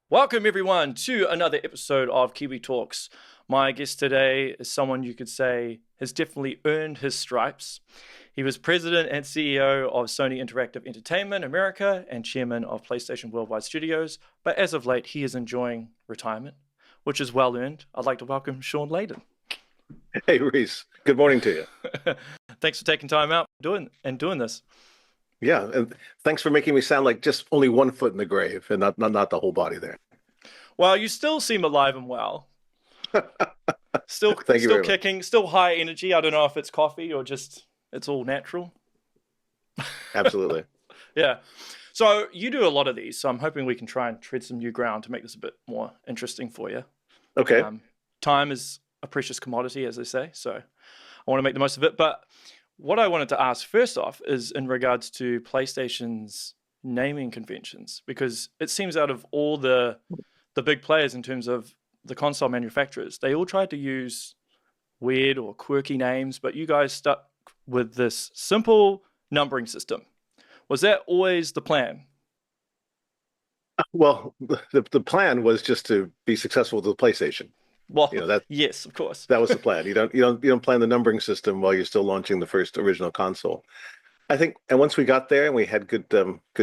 Welcome everyone to another episode of Kiwi Talks. My guest today is someone you could say has definitely earned his stripes. He was president and CEO of Sony Interactive Entertainment America and chairman of PlayStation Worldwide Studios, but as of late he is enjoying retirement, which is well earned. I'd like to welcome Shawn Layden. Hey Reese, good morning to you. Thanks for taking time out doing this. Yeah, and thanks for making me sound like just only one foot in the grave and not the whole body there. Well, you still seem alive and well. Still kicking, much. still high energy. I don't know if it's coffee or just it's all natural. Absolutely. Yeah. So you do a lot of these, so I'm hoping we can try and tread some new ground to make this a bit more interesting for you. Okay. Time is a precious commodity, as they say, so I want to make the most of it. But what I wanted to ask first off is in regards to PlayStation's naming conventions, because it seems out of all the big players in terms of the console manufacturers, they all tried to use weird or quirky names, but you guys stuck with this simple numbering system. Was that always the plan? Well, the plan was just to be successful with the PlayStation. Well, yes, of course. That was the plan. You don't plan the numbering system while you're still launching the first original console. I think, and once we got there and we had good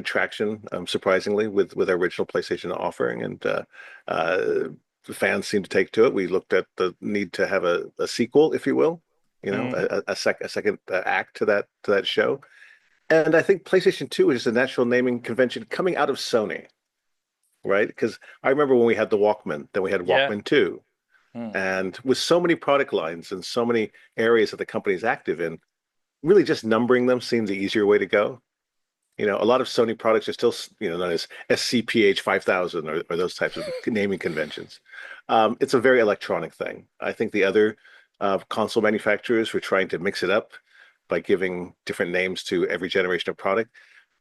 traction, surprisingly, with our original PlayStation offering, and the fans seemed to take to it. We looked at the need to have a sequel, if you will, a second act to that show. And I think PlayStation 2 is just a natural naming convention coming out of Sony, right? Because I remember when we had the Walkman, then we had Walkman 2. And with so many product lines and so many areas that the company is active in, really just numbering them seems the easier way to go. A lot of Sony products are still, known as SCPH 5000 or those types of naming conventions. It's a very electronic thing. I think the other console manufacturers were trying to mix it up by giving different names to every generation of product.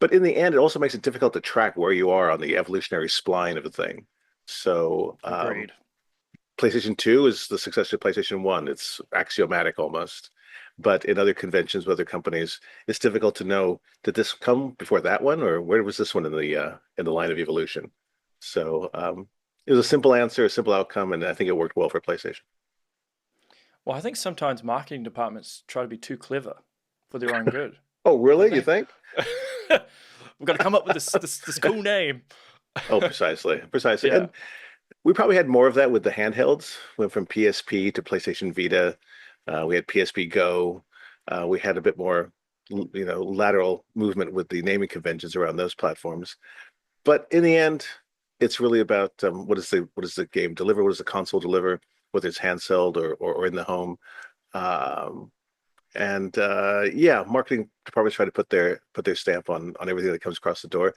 But in the end, it also makes it difficult to track where you are on the evolutionary spline of a thing. So, Agreed. PlayStation 2 is the successor to PlayStation 1. It's axiomatic almost. But in other conventions with other companies, it's difficult to know, did this come before that one, or where was this one in the line of evolution? So it was a simple answer, a simple outcome, and I think it worked well for PlayStation. Well, I think sometimes marketing departments try to be too clever for their own good. Oh, really? You think? We've got to come up with this cool name. Oh, precisely. Yeah. And we probably had more of that with the handhelds. Went from PSP to PlayStation Vita. We had PSP Go. We had a bit more, lateral movement with the naming conventions around those platforms. But in the end, it's really about what does the game deliver? What does the console deliver? Whether it's handheld or in the home. Marketing departments try to put their stamp on everything that comes across the door.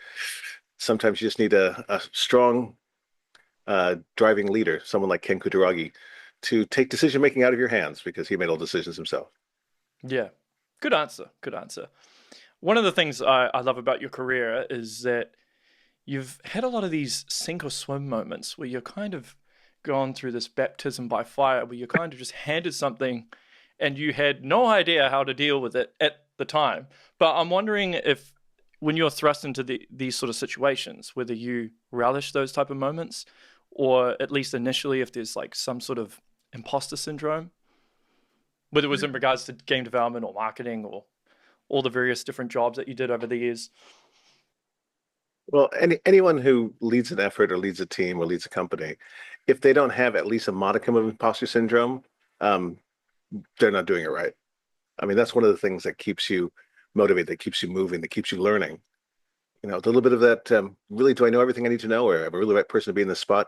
Sometimes you just need a strong driving leader, someone like Ken Kutaragi, to take decision making out of your hands because he made all decisions himself. Yeah, good answer. One of the things I love about your career is that you've had a lot of these sink or swim moments where you're kind of gone through this baptism by fire, where you kind of just handed something and you had no idea how to deal with it at the time. But I'm wondering if when you're thrust into these sort of situations, whether you relish those type of moments, or at least initially if there's like some sort of imposter syndrome, whether it was in regards to game development or marketing or all the various different jobs that you did over the years. Well, anyone who leads an effort or leads a team or leads a company, if they don't have at least a modicum of imposter syndrome, they're not doing it right. I mean, that's one of the things that keeps you motivated, that keeps you moving, that keeps you learning. A little bit of that, really, do I know everything I need to know, or am I really the right person to be in this spot?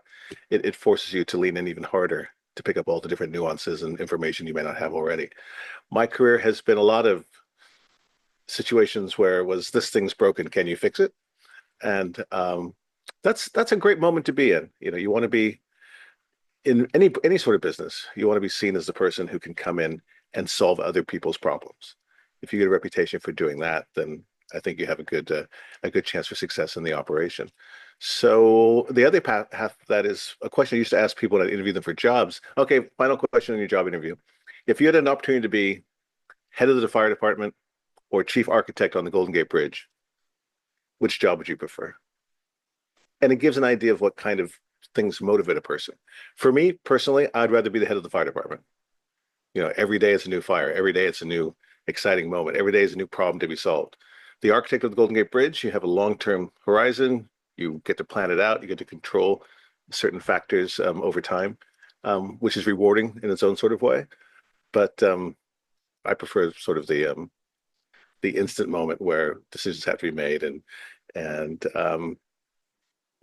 It forces you to lean in even harder to pick up all the different nuances and information you may not have already. My career has been a lot of situations where this thing's broken, can you fix it? And that's a great moment to be in. You want to be in any sort of business. You want to be seen as the person who can come in and solve other people's problems. If you get a reputation for doing that, then I think you have a good chance for success in the operation. So the other half of that is a question I used to ask people when I interview them for jobs. Okay, final question in your job interview. If you had an opportunity to be head of the fire department or chief architect on the Golden Gate Bridge, which job would you prefer? And it gives an idea of what kind of things motivate a person. For me personally, I'd rather be the head of the fire department. Every day it's a new fire. Every day it's a new exciting moment. Every day is a new problem to be solved. The architect of the Golden Gate Bridge, you have a long-term horizon. You get to plan it out. You get to control certain factors over time, which is rewarding in its own sort of way. But I prefer sort of the instant moment where decisions have to be made, and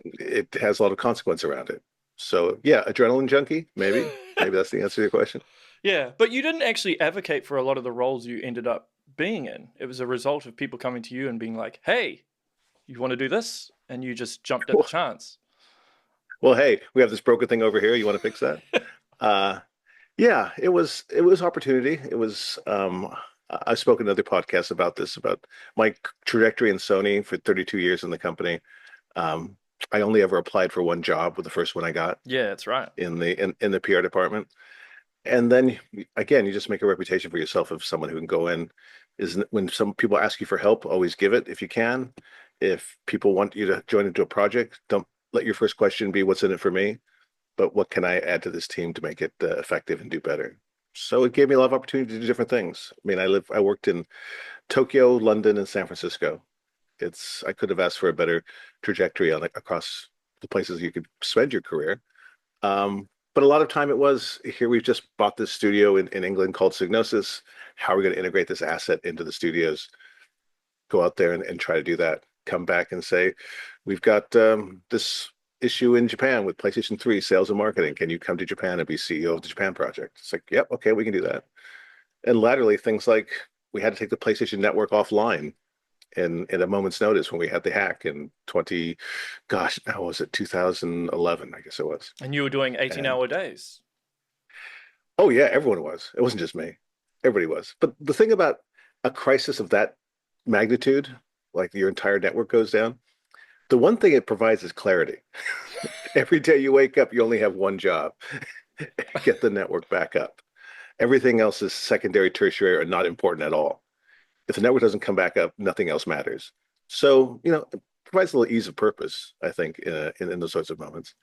it has a lot of consequence around it. So yeah, adrenaline junkie, maybe that's the answer to your question. Yeah, but you didn't actually advocate for a lot of the roles you ended up being in. It was a result of people coming to you and being like, "Hey, you want to do this?" And you just jumped at the chance. Well, hey, we have this broken thing over here. You want to fix that? Yeah, it was opportunity. It was I've spoken to other podcasts about this, about my trajectory in Sony for 32 years in the company. Um, I only ever applied for one job with the first one I got Yeah, that's right. in the PR department. And then again, you just make a reputation for yourself of someone who can go in. Is when some people ask you for help, always give it if you can. If people want you to join into a project, don't let your first question be what's in it for me, but what can I add to this team to make it effective and do better. So it gave me a lot of opportunity to do different things. I mean, I worked in Tokyo, London, and San Francisco. I could have asked for a better trajectory across the places you could spend your career. But a lot of time it was here. We've just bought this studio in England called Signosis. How are we going to integrate this asset into the studios? Go out there and try to do that. Come back and say, we've got this issue in Japan with PlayStation 3 sales and marketing. Can you come to Japan and be CEO of the Japan project? It's like, yep, okay, we can do that. And laterally, things like we had to take the PlayStation Network offline in a moment's notice when we had the hack in gosh, now was it 2011? I guess it was. And you were doing 18-hour days. Oh yeah, everyone was. It wasn't just me. Everybody was. But the thing about a crisis of that magnitude, like your entire network goes down, the one thing it provides is clarity. Every day you wake up, you only have one job: get the network back up. Everything else is secondary, tertiary, or not important at all. If the network doesn't come back up, nothing else matters. So, it provides a little ease of purpose, I think, in those sorts of moments.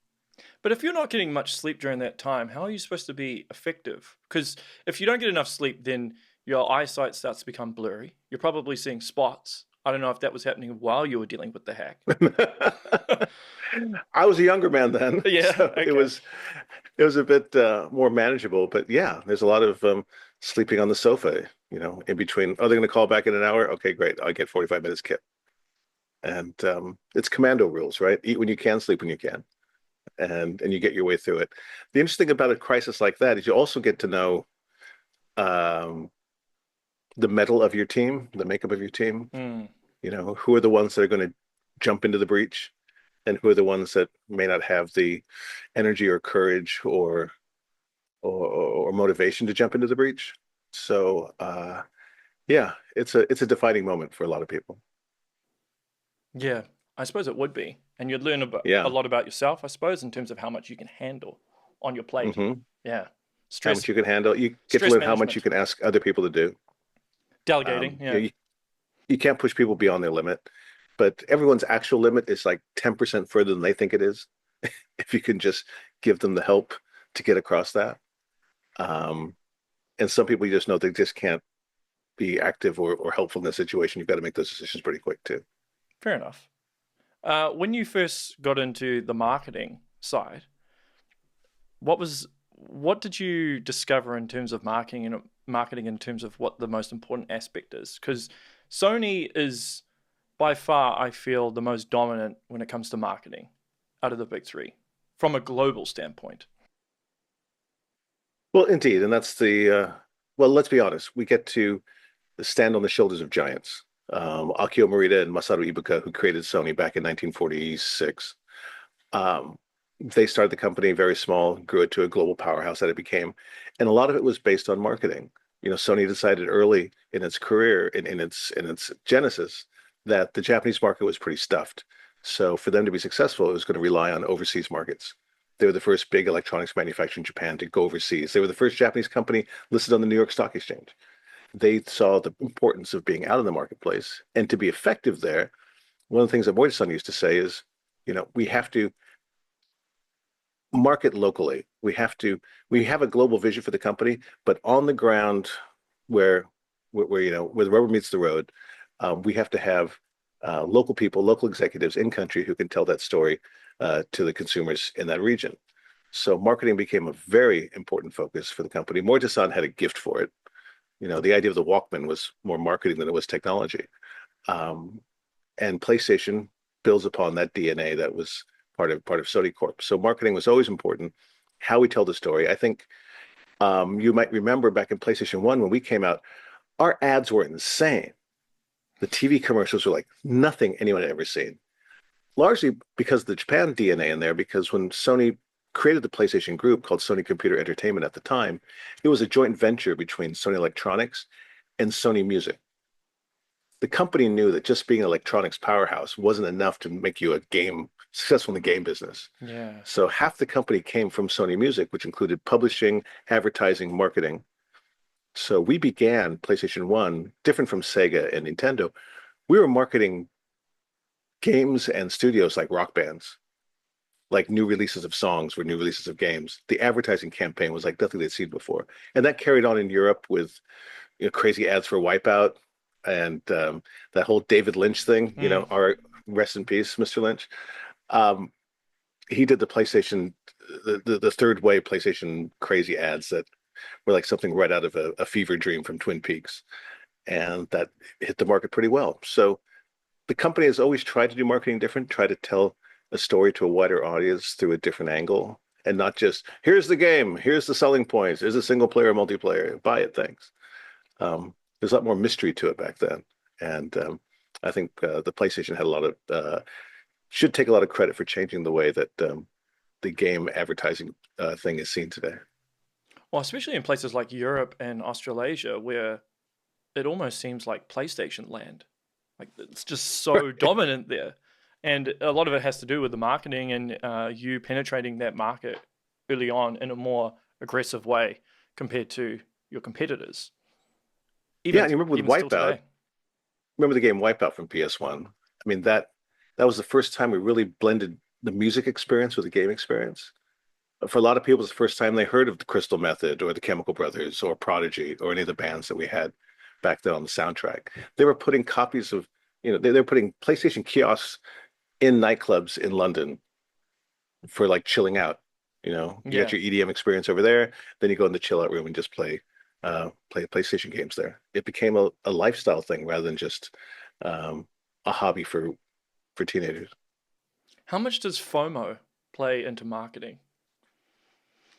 But if you're not getting much sleep during that time, how are you supposed to be effective? Because if you don't get enough sleep, then your eyesight starts to become blurry. You're probably seeing spots. I don't know if that was happening while you were dealing with the hack. I was a younger man then. Yeah, so okay. it was a bit more manageable. But yeah, there's a lot of sleeping on the sofa, in between. Oh, they're going to call back in an hour? Okay, great. I get 45 minutes kip. And it's commando rules, right? Eat when you can, sleep when you can. And you get your way through it. The interesting about a crisis like that is you also get to know the mettle of your team, the makeup of your team. Who are the ones that are going to jump into the breach, and who are the ones that may not have the energy or courage or motivation to jump into the breach. So yeah, it's a defining moment for a lot of people. Yeah, I suppose it would be. And you'd learn Yeah. a lot about yourself, I suppose, in terms of how much you can handle on your plate. Mm-hmm. Yeah. How much you can handle. You get to learn how much you can ask other people to do. Delegating, yeah. You can't push people beyond their limit, but everyone's actual limit is like 10% further than they think it is. If you can just give them the help to get across that. And some people you just know they just can't be active or helpful in the situation. You've got to make those decisions pretty quick too. Fair enough. When you first got into the marketing side, what did you discover in terms of marketing in terms of what the most important aspect is? Because Sony is by far, I feel, the most dominant when it comes to marketing out of the big three from a global standpoint. Well, indeed. And that's well, let's be honest. We get to stand on the shoulders of giants. Akio Morita and Masaru Ibuka, who created Sony back in 1946. They started the company very small, grew it to a global powerhouse that it became. And a lot of it was based on marketing. Sony decided early in its career, in its genesis, that the Japanese market was pretty stuffed. So for them to be successful, it was going to rely on overseas markets. They were the first big electronics manufacturer in Japan to go overseas. They were the first Japanese company listed on the New York Stock Exchange. They saw the importance of being out in the marketplace. And to be effective there, one of the things that Morita-san used to say is, we have to market locally. We have a global vision for the company, but on the ground where where the rubber meets the road, we have to have local people, local executives in country who can tell that story to the consumers in that region. So marketing became a very important focus for the company. Morita-san had a gift for it. The idea of the Walkman was more marketing than it was technology. Um, and PlayStation builds upon that DNA that was part of Sony Corp. So marketing was always important. How we tell the story. I think you might remember back in PlayStation 1 when we came out, our ads were insane. The TV commercials were like nothing anyone had ever seen. Largely because of the Japan DNA in there, because when Sony created the PlayStation group called Sony Computer Entertainment at the time, it was a joint venture between Sony Electronics and Sony Music. The company knew that just being an electronics powerhouse wasn't enough to make you a game successful in the game business. Yeah. So half the company came from Sony Music, which included publishing, advertising, marketing. So we began PlayStation 1, different from Sega and Nintendo. We were marketing games and studios like rock bands, like new releases of songs or new releases of games. The advertising campaign was like nothing they'd seen before. And that carried on in Europe with crazy ads for Wipeout and that whole David Lynch thing, our rest in peace, Mr. Lynch. He did the PlayStation, the third way PlayStation crazy ads that were like something right out of a fever dream from Twin Peaks. And that hit the market pretty well. So the company has always tried to do marketing different, try to tell a story to a wider audience through a different angle, and not just here's the game, here's the selling points, here's a single player, multiplayer, buy it things. There's a lot more mystery to it back then, and I think the PlayStation had a lot of should take a lot of credit for changing the way that the game advertising thing is seen today. Well, especially in places like Europe and Australasia, where it almost seems like PlayStation land. Like it's just so dominant there. And a lot of it has to do with the marketing and you penetrating that market early on in a more aggressive way compared to your competitors. And you remember with Wipeout, remember the game Wipeout from PS1? I mean, that was the first time we really blended the music experience with the game experience. For a lot of people, it's the first time they heard of the Crystal Method or the Chemical Brothers or Prodigy or any of the bands that we had back then on the soundtrack. They were putting copies of, they were putting PlayStation kiosks in nightclubs in London for like chilling out. You got your EDM experience over there, then you go in the chill out room and just play PlayStation games there. It became a lifestyle thing rather than just a hobby for teenagers. How much does FOMO play into marketing?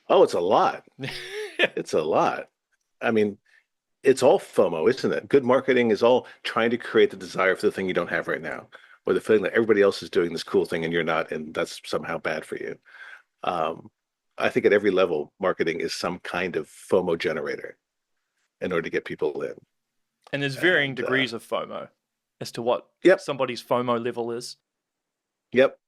Oh, it's a lot. It's a lot. I mean, it's all FOMO, isn't it? Good marketing is all trying to create the desire for the thing you don't have right now, or the feeling that everybody else is doing this cool thing and you're not, and that's somehow bad for you. I think at every level, marketing is some kind of FOMO generator in order to get people in. And there's varying degrees of FOMO as to what somebody's FOMO level is. Yep.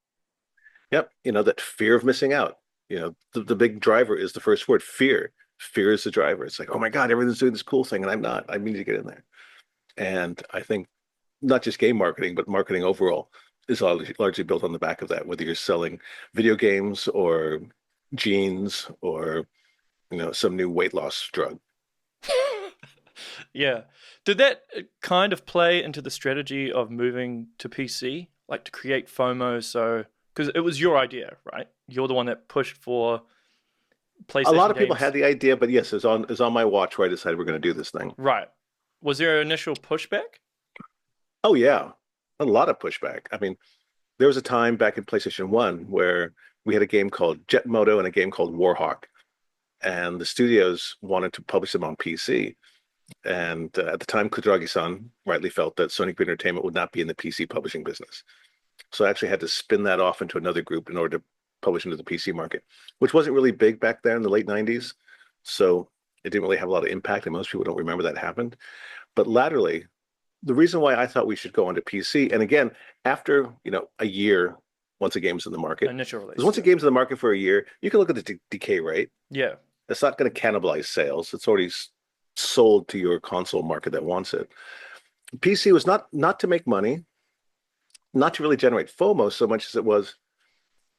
That fear of missing out. The big driver is the first word, fear. Fear is the driver. It's like, oh my God, everyone's doing this cool thing and I'm not. I need to get in there. And I think not just game marketing, but marketing overall is largely built on the back of that, whether you're selling video games or jeans or, some new weight loss drug. Yeah. Did that kind of play into the strategy of moving to PC, like to create FOMO? So, because it was your idea, right? You're the one that pushed for PlayStation. A lot of people had the idea, but yes, it's on my watch where I decided we're going to do this thing. Right. Was there an initial pushback? Oh yeah, a lot of pushback. I mean, there was a time back in PlayStation 1 where we had a game called Jet Moto and a game called Warhawk, and the studios wanted to publish them on PC. And at the time, Kudragi-san rightly felt that Sony Computer Entertainment would not be in the PC publishing business. So I actually had to spin that off into another group in order to publish into the PC market, which wasn't really big back there in the late 90s. So it didn't really have a lot of impact, and most people don't remember that happened. But laterally, the reason why I thought we should go onto PC, and again, after a year, once a game's in the market, initial release, because once a game's in the market for a year, you can look at the decay rate. Yeah, it's not going to cannibalize sales. It's already sold to your console market that wants it. PC was not to make money, not to really generate FOMO so much as it was,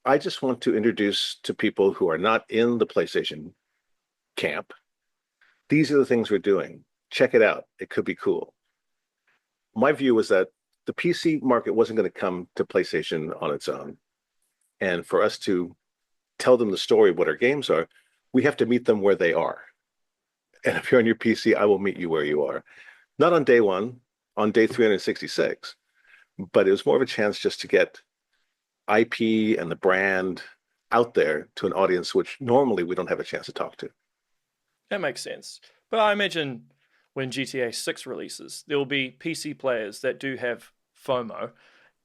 I just want to introduce to people who are not in the PlayStation camp, these are the things we're doing. Check it out. It could be cool. My view was that the PC market wasn't going to come to PlayStation on its own. And for us to tell them the story of what our games are, we have to meet them where they are. And if you're on your PC, I will meet you where you are. Not on day one, on day 366, but it was more of a chance just to get IP and the brand out there to an audience which normally we don't have a chance to talk to. That makes sense. But I imagine when GTA 6 releases, there will be PC players that do have FOMO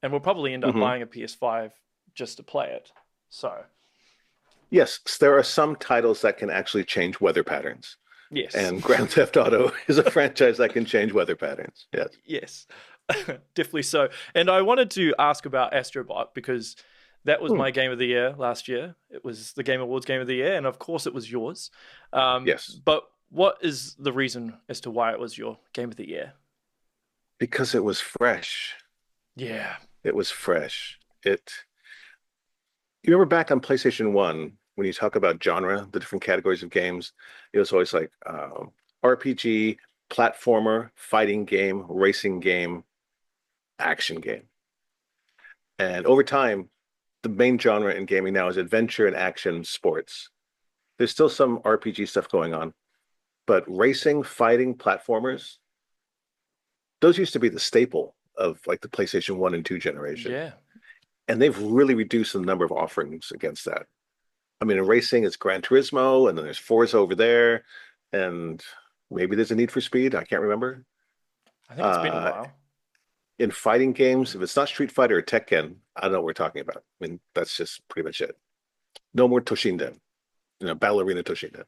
and will probably end up Mm-hmm. buying a PS5 just to play it. So, Yes, there are some titles that can actually change weather patterns. yes. And Grand Theft Auto is a franchise that can change weather patterns. Yes. Yes, definitely so. And I wanted to ask about Astrobot because that was my game of the year last year. It was the Game Awards game of the year, and of course it was yours. Yes. But what is the reason as to why it was your game of the year? Because it was fresh. Yeah. It was fresh. You remember back on PlayStation 1, when you talk about genre, the different categories of games, it was always like RPG, platformer, fighting game, racing game, action game. And over time, the main genre in gaming now is adventure and action sports. There's still some RPG stuff going on, but racing, fighting, platformers, those used to be the staple of like the PlayStation 1 and 2 generation. Yeah. And they've really reduced the number of offerings against that. I mean, in racing, it's Gran Turismo, and then there's Forza over there, and maybe there's a Need for Speed. I can't remember. I think it's been a while. In fighting games, if it's not Street Fighter or Tekken, I don't know what we're talking about. I mean, that's just pretty much it. No more Toshinden, Ballerina Toshinden.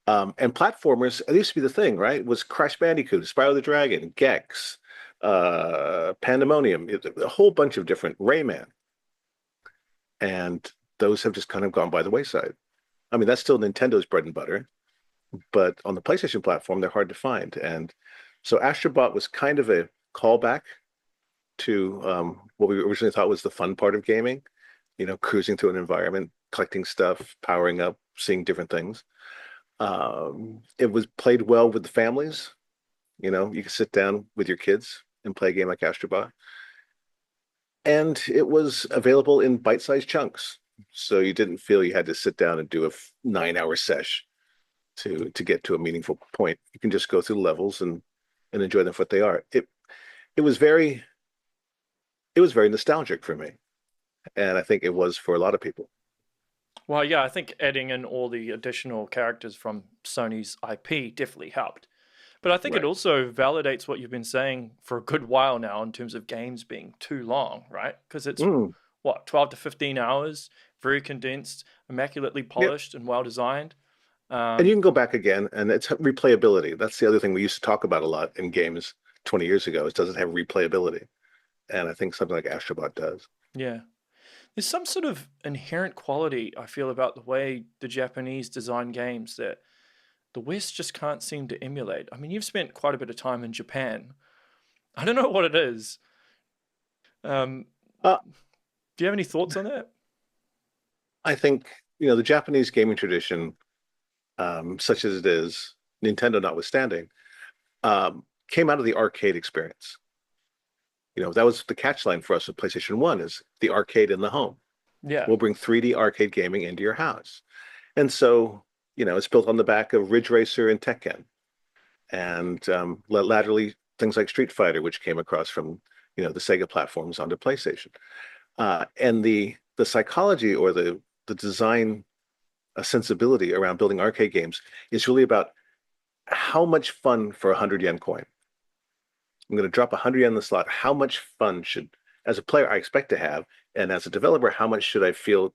And platformers, it used to be the thing, right? It was Crash Bandicoot, Spyro the Dragon, Gex, Pandemonium, a whole bunch of different Rayman. And those have just kind of gone by the wayside. I mean, that's still Nintendo's bread and butter, but on the PlayStation platform, they're hard to find. And so Astrobot was kind of a callback to what we originally thought was the fun part of gaming, cruising through an environment, collecting stuff, powering up, seeing different things. It was played well with the families. You can sit down with your kids and play a game like Astrobot. And it was available in bite-sized chunks. So you didn't feel you had to sit down and do a 9-hour sesh to get to a meaningful point. You can just go through the levels and enjoy them for what they are. It was very nostalgic for me. And I think it was for a lot of people. Well, yeah, I think adding in all the additional characters from Sony's IP definitely helped. But I think it also validates what you've been saying for a good while now in terms of games being too long, right? Because it's, 12 to 15 hours, very condensed, immaculately polished and well designed. And you can go back again, and it's replayability. That's the other thing we used to talk about a lot in games 20 years ago. It doesn't have replayability. And I think something like Astrobot does. Yeah. There's some sort of inherent quality, I feel, about the way the Japanese design games that the West just can't seem to emulate. I mean, you've spent quite a bit of time in Japan. I don't know what it is. Do you have any thoughts on that? I think, the Japanese gaming tradition, such as it is, Nintendo notwithstanding, came out of the arcade experience. That was the catch line for us with PlayStation 1 is the arcade in the home. Yeah. We'll bring 3D arcade gaming into your house. And so, it's built on the back of Ridge Racer and Tekken. And laterally, things like Street Fighter, which came across from, the Sega platforms onto PlayStation. And the psychology or the design sensibility around building arcade games is really about how much fun for 100 yen coin. I'm going to drop 100 yen in the slot. How much fun as a player, I expect to have, and as a developer, how much should I feel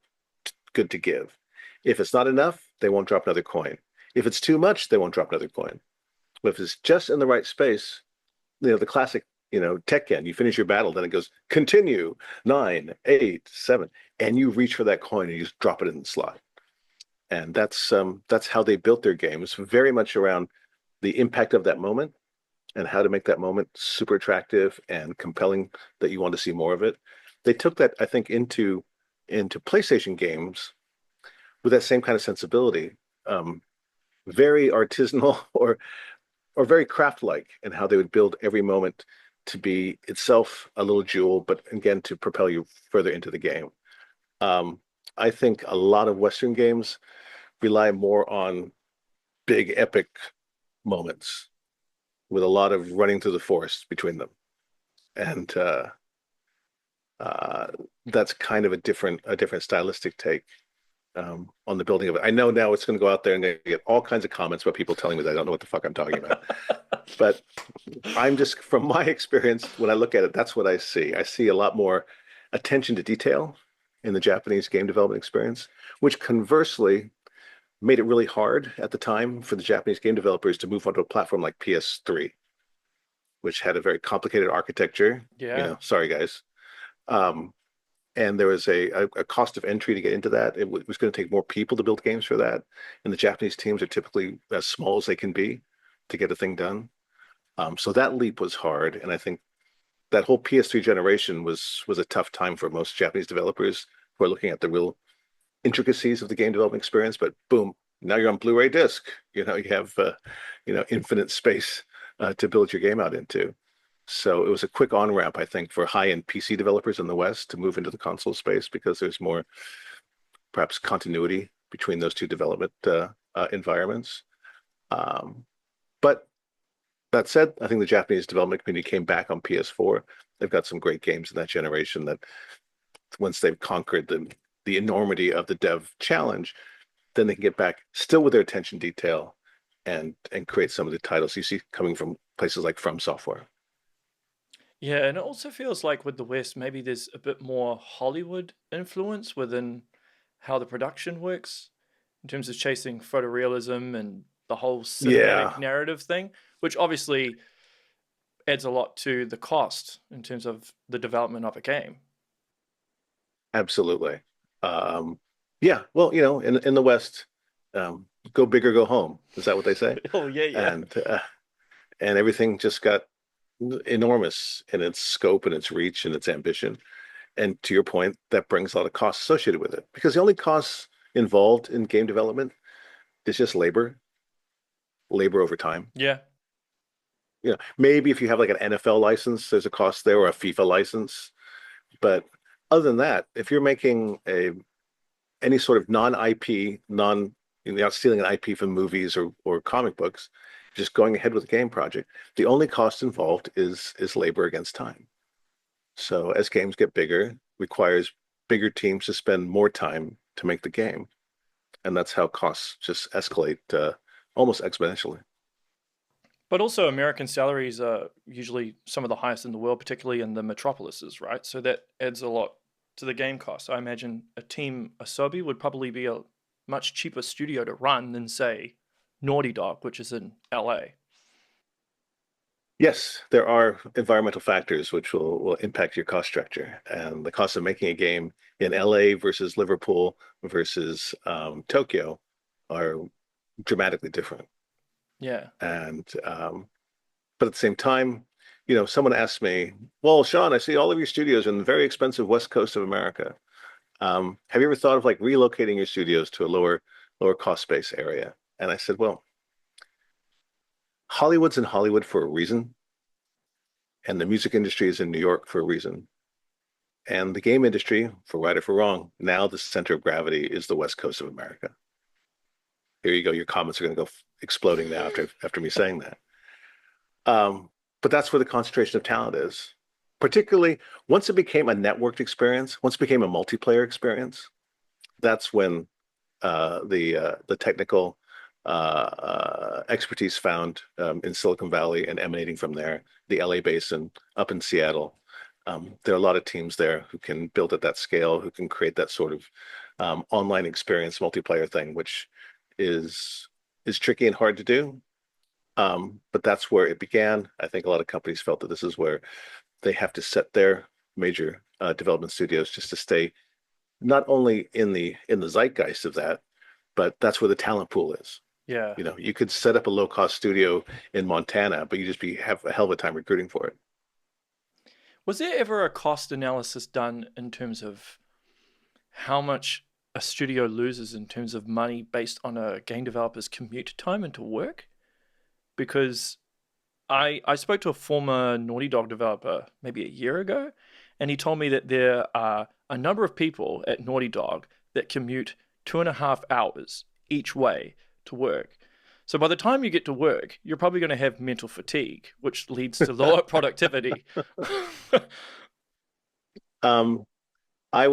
good to give? If it's not enough, they won't drop another coin. If it's too much, they won't drop another coin. But if it's just in the right space, the classic, Tekken, you finish your battle, then it goes, continue, 9, 8, 7, and you reach for that coin and you just drop it in the slot. And that's how they built their games, very much around the impact of that moment and how to make that moment super attractive and compelling that you want to see more of it. They took that, I think, into into PlayStation games with that same kind of sensibility, very artisanal or very craft-like in how they would build every moment to be itself a little jewel, but again to propel you further into the game. Um, I think a lot of Western games rely more on big epic moments with a lot of running through the forest between them, and uh, that's kind of a different stylistic take on the building of it. I know now it's going to go out there and get all kinds of comments about people telling me that I don't know what the fuck I'm talking about. But I'm just, from my experience, when I look at it, that's what I see. I see a lot more attention to detail in the Japanese game development experience, which conversely made it really hard at the time for the Japanese game developers to move onto a platform like PS3, which had a very complicated architecture. Yeah. Sorry guys. Um, and there was a cost of entry to get into that. It was going to take more people to build games for that, and the Japanese teams are typically as small as they can be to get a thing done. So that leap was hard, and I think that whole PS3 generation was a tough time for most Japanese developers who are looking at the real intricacies of the game development experience. But boom, now you're on Blu-ray disc. You have infinite space to build your game out into. So it was a quick on-ramp, I think, for high-end PC developers in the West to move into the console space because there's more perhaps continuity between those two development environments. Um, but that said, I think the Japanese development community came back on PS4. They've got some great games in that generation that once they've conquered the enormity of the dev challenge, then they can get back still with their attention detail and create some of the titles you see coming from places like From Software. Yeah, and it also feels like with the West, maybe there's a bit more Hollywood influence within how the production works in terms of chasing photorealism and the whole cinematic Yeah, narrative thing, which obviously adds a lot to the cost in terms of the development of a game. absolutely. Um, yeah, well, in the West, go big or go home. Is that what they say? Oh, yeah, yeah. And everything just got enormous in its scope and its reach and its ambition. And to your point, that brings a lot of costs associated with it because the only costs involved in game development is just labor over time. Yeah. Maybe if you have like an NFL license, there's a cost there or a FIFA license. But other than that, if you're making any sort of non-IP, you're not stealing an IP from movies or comic books, just going ahead with a game project, the only cost involved is labor against time. So as games get bigger, requires bigger teams to spend more time to make the game, and that's how costs just escalate almost exponentially. But also, American salaries are usually some of the highest in the world, particularly in the metropolises, right? So that adds a lot to the game cost. I imagine a team Asobi would probably be a much cheaper studio to run than, say, Naughty Dog, which is in LA. Yes, there are environmental factors which will impact your cost structure, and the cost of making a game in LA versus Liverpool versus Tokyo are dramatically different. Yeah. And but at the same time, someone asked me, "Well, Shawn, I see all of your studios in the very expensive West Coast of America. Have you ever thought of like relocating your studios to a lower cost base area?" And I said, "Well, Hollywood's in Hollywood for a reason, and the music industry is in New York for a reason. And the game industry, for right or for wrong, now the center of gravity is the West Coast of America." Here you go. Your comments are going to go exploding now after me saying that. But that's where the concentration of talent is. Particularly once it became a networked experience, once it became a multiplayer experience, that's when the technical expertise found in Silicon Valley and emanating from there, the LA basin, up in Seattle. There are a lot of teams there who can build at that scale, who can create that sort of online experience multiplayer thing, which is tricky and hard to do. But that's where it began. I think a lot of companies felt that this is where they have to set their major development studios just to stay not only in the zeitgeist of that, but that's where the talent pool is. Yeah. You could set up a low cost studio in Montana, but you just have a hell of a time recruiting for it. Was there ever a cost analysis done in terms of how much a studio loses in terms of money based on a game developer's commute time into work. Because I spoke to a former Naughty Dog developer maybe a year ago, and he told me that there are a number of people at Naughty Dog that commute 2.5 hours each way to work. So by the time you get to work, you're probably going to have mental fatigue, which leads to lower productivity. Um, I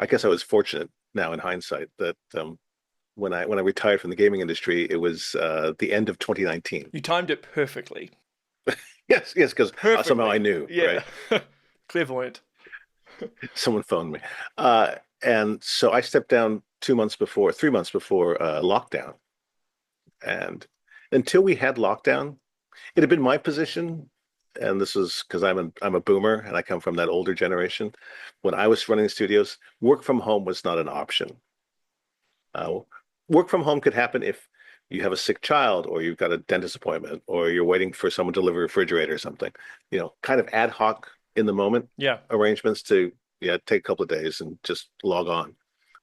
guess I was fortunate now in hindsight that when I retired from the gaming industry, it was the end of 2019. You timed it perfectly. Yes, because somehow I Perfectly. knew, Yeah. right? Clairvoyant. Someone phoned me. And so I stepped down 2 months before, 3 months before lockdown. And until we had lockdown, it had been my position, and this is because I'm a boomer and I come from that older generation. When I was running studios, work from home was not an option. Uh, Work from home could happen if you have a sick child or you've got a dentist appointment or you're waiting for someone to deliver a refrigerator or something, kind of ad hoc in the moment Yeah. arrangements to, yeah, take a couple of days and just log on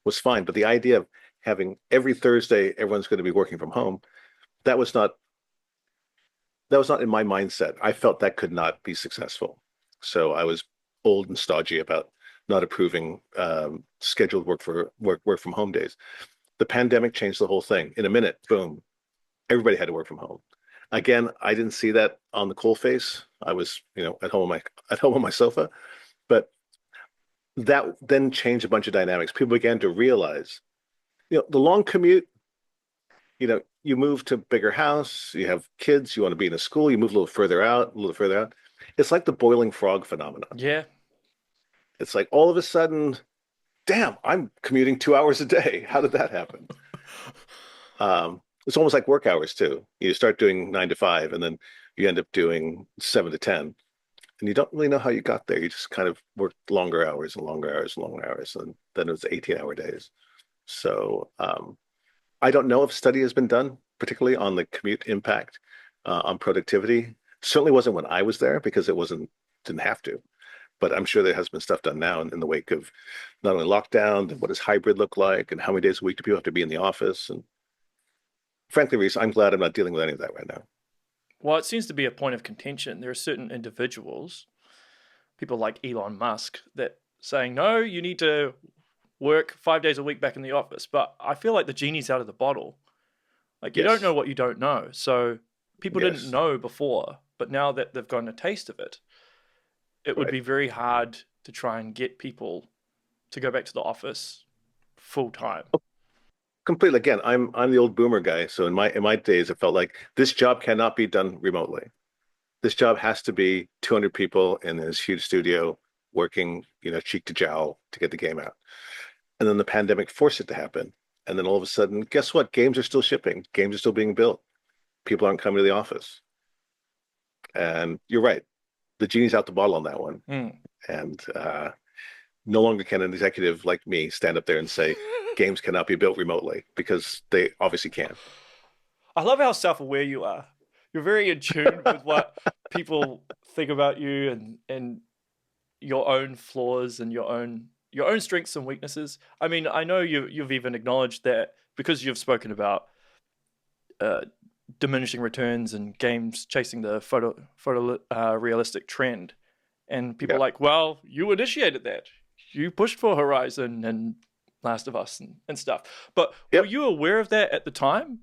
was fine. But the idea of having every Thursday, everyone's going to be working from home, that was not, that was not in my mindset. I felt that could not be successful. So I was old and stodgy about not approving scheduled work from home days. The pandemic changed the whole thing. In a minute, boom, everybody had to work from home. Again, I didn't see that on the coal face. I was, at home on my sofa, but that then changed a bunch of dynamics. People began to realize, the long commute, you move to a bigger house, you have kids, you want to be in a school, you move a little further out, a little further out. It's like the boiling frog phenomenon. Yeah. It's like all of a sudden, damn, I'm commuting 2 hours a day. How did that happen? It's almost like work hours too. You start doing 9 to 5, and then you end up doing 7 to 10, and you don't really know how you got there. You just kind of work longer hours and longer hours and longer hours, and then it was 18-hour days. So I don't know if a study has been done, particularly on the commute impact on productivity. Certainly wasn't when I was there because didn't have to. But I'm sure there has been stuff done now in the wake of not only lockdown, and what does hybrid look like, and how many days a week do people have to be in the office. And frankly, Reese, I'm glad I'm not dealing with any of that right now. Well, it seems to be a point of contention. There are certain individuals, people like Elon Musk, that saying, no, you need to work 5 days a week back in the office. But I feel like the genie's out of the bottle. Like, you don't know what you don't know. So people didn't know before, but now that they've gotten a taste of it, it would be very hard to try and get people to go back to the office full time. Completely. Again, I'm the old boomer guy. So in my days, it felt like this job cannot be done remotely. This job has to be 200 people in this huge studio working, cheek to jowl to get the game out. And then the pandemic forced it to happen. And then all of a sudden, guess what? Games are still shipping. Games are still being built. People aren't coming to the office. And you're right. The genie's out the bottle on that one. And no longer can an executive like me stand up there and say games cannot be built remotely, because they obviously can. I love how self-aware you are. You're very in tune with what people think about you and your own flaws and your own strengths and weaknesses. I mean, I know you've even acknowledged that because you've spoken about diminishing returns and games chasing the photo realistic trend, and people are like, well, you initiated that, you pushed for Horizon and Last of Us and stuff. But were you aware of that at the time?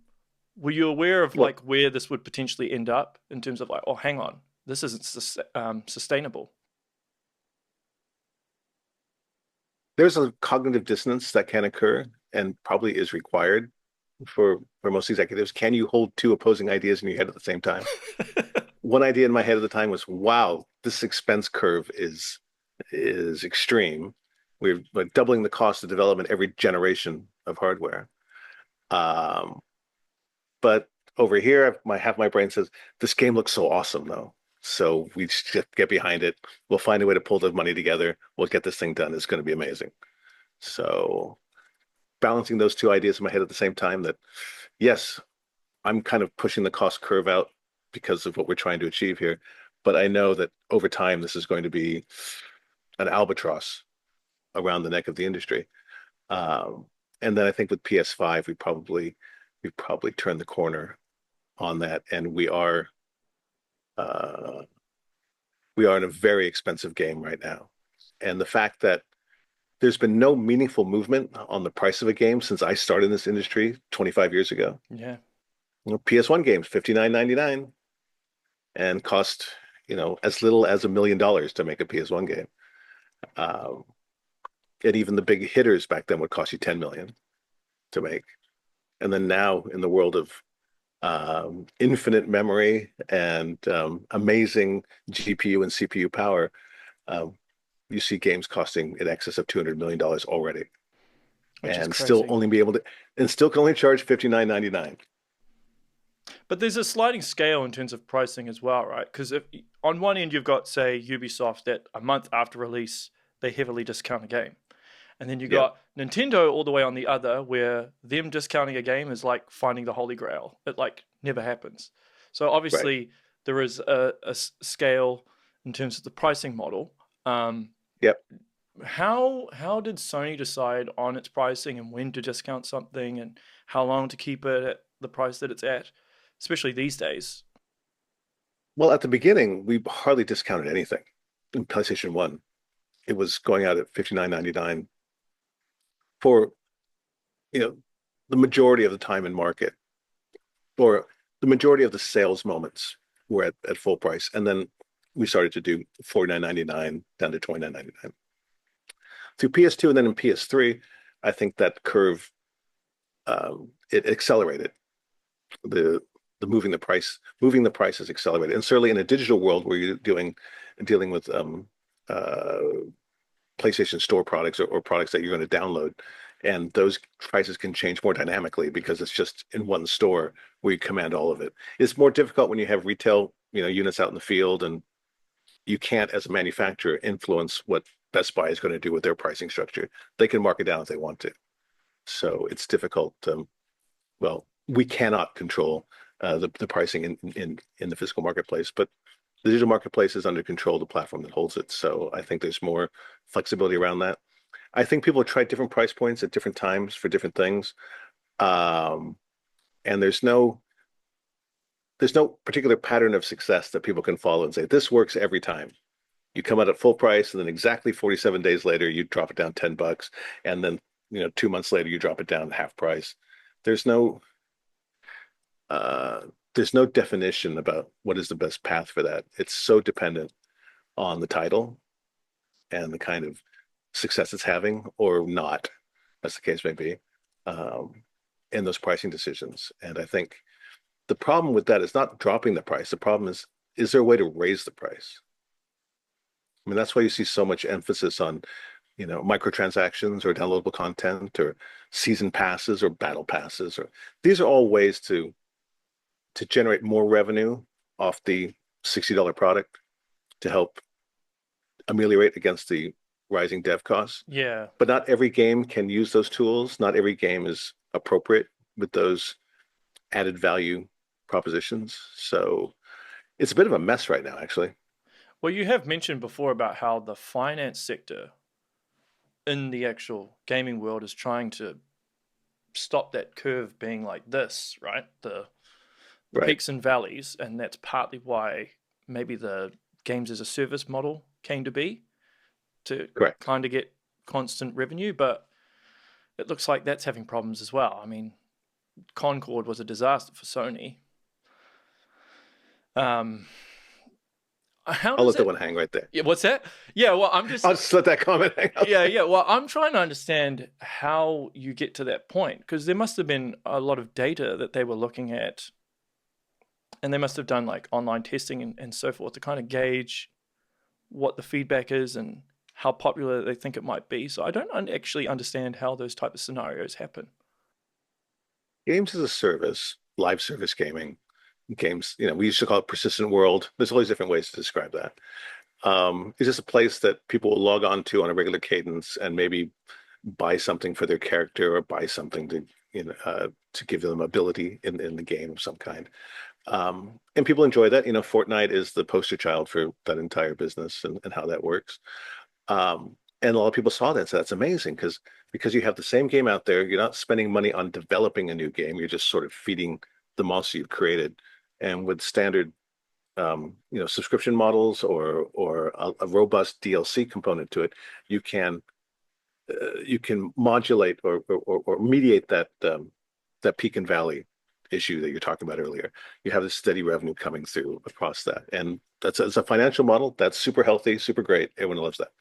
Were you aware of like where this would potentially end up in terms of like, oh, hang on, this isn't sustainable? There's a cognitive dissonance that can occur and probably is required for most executives. Can you hold two opposing ideas in your head at the same time? One idea in my head at the time was, wow, this expense curve is extreme. We're like doubling the cost of development every generation of hardware. But over here, half my brain says, this game looks so awesome though. So we just get behind it. We'll find a way to pull the money together. We'll get this thing done. It's going to be amazing. So balancing those two ideas in my head at the same time, that yes, I'm kind of pushing the cost curve out because of what we're trying to achieve here. But I know that over time, this is going to be an albatross. around the neck of the industry. Um, and then I think with PS5, we probably turned the corner on that, and uh, we are in a very expensive game right now. And the fact that there's been no meaningful movement on the price of a game since I started in this industry 25 years ago. Yeah, You know, PS1 games, 59.99, and cost, as little as $1 million to make a PS1 game. Um, and even the big hitters back then would cost you 10 million to make. And then now in the world of infinite memory and amazing GPU and CPU power, um, you see games costing in excess of $200 million already, which is and still crazy. only be able to, and still can only charge 59.99. But there's a sliding scale in terms of pricing as well, right? Because if on one end you've got, say, Ubisoft that a month after release they heavily discount a game, and then you Yep, got Nintendo all the way on the other, where them discounting a game is like finding the Holy Grail. It like never happens. So right. obviously there is a scale in terms of the pricing model. Um, Yep. how did Sony decide on its pricing and when to discount something and how long to keep it at the price that it's at, especially these days? Well, at the beginning, we hardly discounted anything. In PlayStation 1, it was going out at 59.99 for, you know, the majority of the time in market, or the majority of the sales moments were at full price. And then we started to do 49.99 down to 29.99. Through PS2 and then in PS3, I think that curve, it accelerated. The moving the price is accelerated. And certainly in a digital world where you're dealing with uh, PlayStation Store products, or products that you're going to download, and those prices can change more dynamically because it's just in one store where you command all of it. It's more difficult when you have retail, units out in the field, and you can't, as a manufacturer, influence what Best Buy is going to do with their pricing structure. They can mark it down if they want to. So it's difficult. Well, we cannot control the pricing in the physical marketplace, but the digital marketplace is under control of the platform that holds it. So I think there's more flexibility around that. I think people have tried different price points at different times for different things. Um, and there's no particular pattern of success that people can follow and say, this works every time. You come out at full price, and then exactly 47 days later, you drop it down $10. And then, 2 months later, you drop it down half price. There's no, uh, there's no definition about what is the best path for that. It's so dependent on the title and the kind of success it's having or not, as the case may be, um, in those pricing decisions. And I think the problem with that is not dropping the price. The problem is there a way to raise the price? I mean, that's why you see so much emphasis on, microtransactions or downloadable content or season passes or battle passes, or these are all ways to generate more revenue off the $60 product to help ameliorate against the rising dev costs. Yeah. But not every game can use those tools. Not every game is appropriate with those added value propositions. So it's a bit of a mess right now, actually. Well, you have mentioned before about how the finance sector in the actual gaming world is trying to stop that curve being like this, right? The Right. peaks and valleys, and that's partly why maybe the games as a service model came to be, to Correct. kind of get constant revenue, but it looks like that's having problems as well. I mean, Concord was a disaster for Sony. Um, how I'll does let that it? one hang right there. Yeah, what's that? Yeah, well, I'm just I'll just let that comment hang out yeah, there. yeah. Well, I'm trying to understand how you get to that point because there must have been a lot of data that they were looking at, and they must have done like online testing and so forth to kind of gauge what the feedback is and how popular they think it might be. So I don't actually understand how those type of scenarios happen. Games as a service, live service gaming, games, we used to call it persistent world. There's all these different ways to describe that. It's just a place that people will log on to on a regular cadence and maybe buy something for their character or buy something to give them ability in the game of some kind. And people enjoy that. Fortnite is the poster child for that entire business and how that works. Um, And a lot of people saw that, so that's amazing because you have the same game out there. You're not spending money on developing a new game. You're just sort of feeding the monster you've created. And with standard, subscription models or a robust DLC component to it, you can modulate or mediate that peak and valley issue that you're talking about earlier. You have this steady revenue coming through across that, and it's a financial model that's super healthy, super great. Everyone loves that.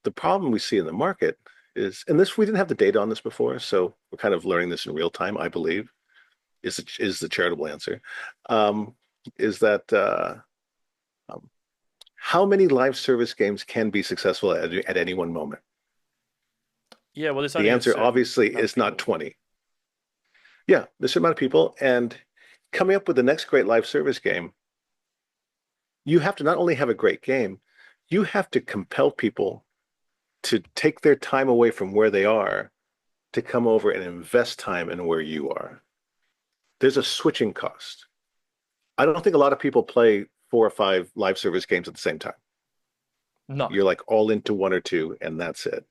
The problem we see in the market is, and this we didn't have the data on this before, so we're kind of learning this in real time, I believe, is the charitable answer, is that um, how many live service games can be successful at any one moment? Yeah, well, there's The only a answer certain obviously amount of is not people. 20. Yeah, there's a certain amount of people, and coming up with the next great live service game, you have to not only have a great game, you have to compel people to take their time away from where they are to come over and invest time in where you are. There's a switching cost. I don't think a lot of people play 4 or 5 live service games at the same time. No. You're like all into one or two, and that's it.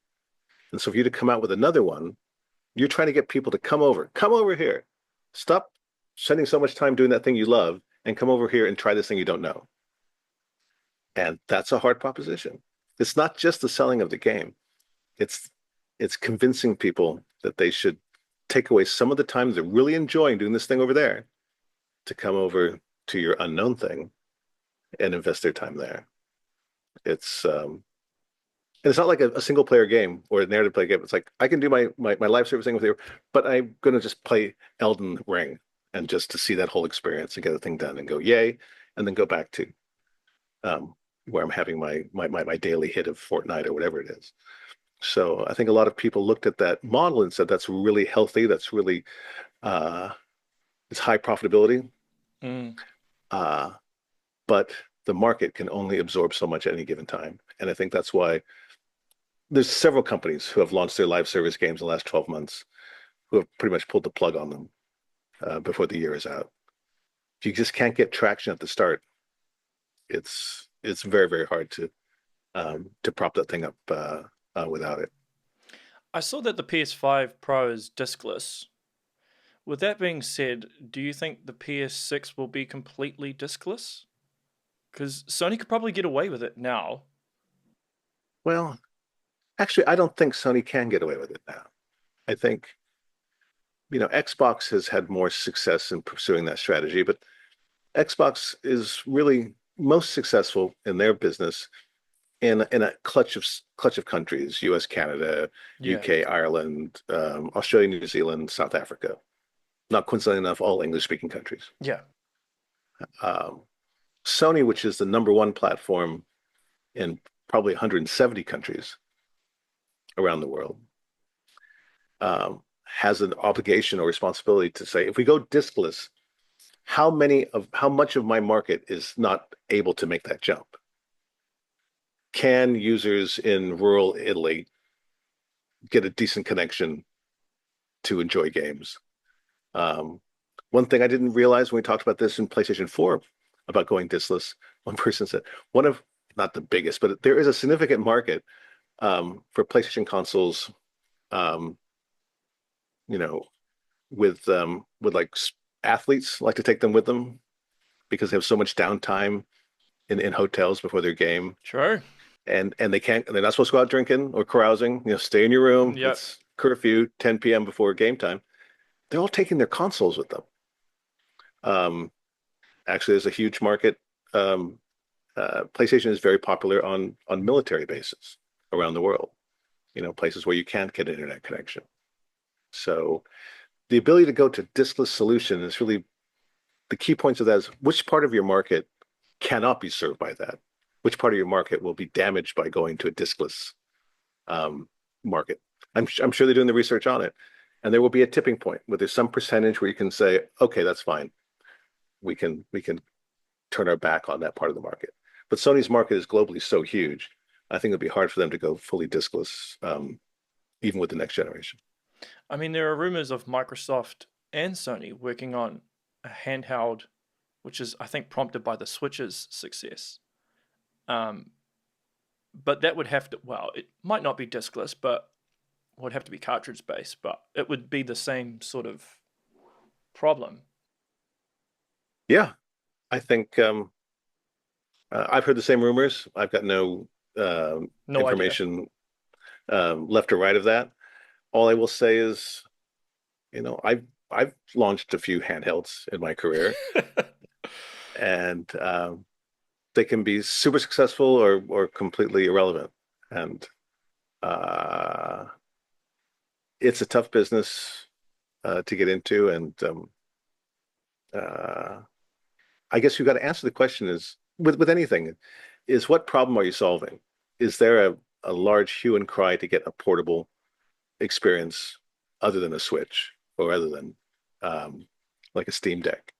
And so for you to come out with another one, you're trying to get people to come over here. Stop spending so much time doing that thing you love and come over here and try this thing you don't know. And that's a hard proposition. It's not just the selling of the game. It's convincing people that they should take away some of the time they're really enjoying doing this thing over there to come over to your unknown thing and invest their time there. It's and it's not like a single player game or a narrative play game. It's like I can do my live service thing with you, but I'm gonna just play Elden Ring and just to see that whole experience and get the thing done and go yay, and then go back to um, where I'm having my daily hit of Fortnite or whatever it is. So I think a lot of people looked at that model and said that's really healthy. That's really uh, it's high profitability, Mm. uh, but the market can only absorb so much at any given time. And I think that's why there's several companies who have launched their live service games in the last 12 months who have pretty much pulled the plug on them before the year is out. If you just can't get traction at the start, it's very, very hard to prop that thing up without it. I saw that the PS5 Pro is discless. With that being said, do you think the PS6 will be completely discless? Because Sony could probably get away with it now. Well, actually, I don't think Sony can get away with it now. I think, Xbox has had more success in pursuing that strategy, but Xbox is really most successful in their business in a clutch of countries: U.S., Canada, Yeah. U.K., Ireland, Australia, New Zealand, South Africa. Not coincidentally enough, all English-speaking countries. Yeah. Um, Sony, which is the number one platform in probably 170 countries around the world, has an obligation or responsibility to say, if we go diskless, how much of my market is not able to make that jump? Can users in rural Italy get a decent connection to enjoy games? Um, One thing I didn't realize when we talked about this in PlayStation 4 about going diskless, one person said one of not the biggest, but there is a significant market for PlayStation consoles, um, you know, with like athletes like to take them with them because they have so much downtime in hotels before their game, True. and they're not supposed to go out drinking or carousing. Stay in your room. Yep. It's curfew, 10 p.m. before game time. They're all taking their consoles with them. Um, Actually, there's a huge market. Um, PlayStation is very popular on military bases around the world. Places where you can't get an internet connection. So the ability to go to diskless solution is really the key points of that is which part of your market cannot be served by that? Which part of your market will be damaged by going to a diskless market? I'm sure they're doing the research on it. And there will be a tipping point where there's some percentage where you can say, okay, that's fine. We can turn our back on that part of the market. But Sony's market is globally so huge, I think it'd be hard for them to go fully diskless, even with the next generation. I mean, there are rumors of Microsoft and Sony working on a handheld, which is, I think, prompted by the Switch's success. Um, but that would have to, well, it might not be discless, but would have to be cartridge based, but it would be the same sort of problem. Yeah, I think I've heard the same rumors. I've got no No idea. information left or right of that. All I will say is, I've launched a few handhelds in my career, and they can be super successful or completely irrelevant. And uh, it's a tough business to get into. And uh, I guess you've got to answer the question is with anything is what problem are you solving? Is there a large hue and cry to get a portable experience other than a Switch or other than um, like a Steam Deck?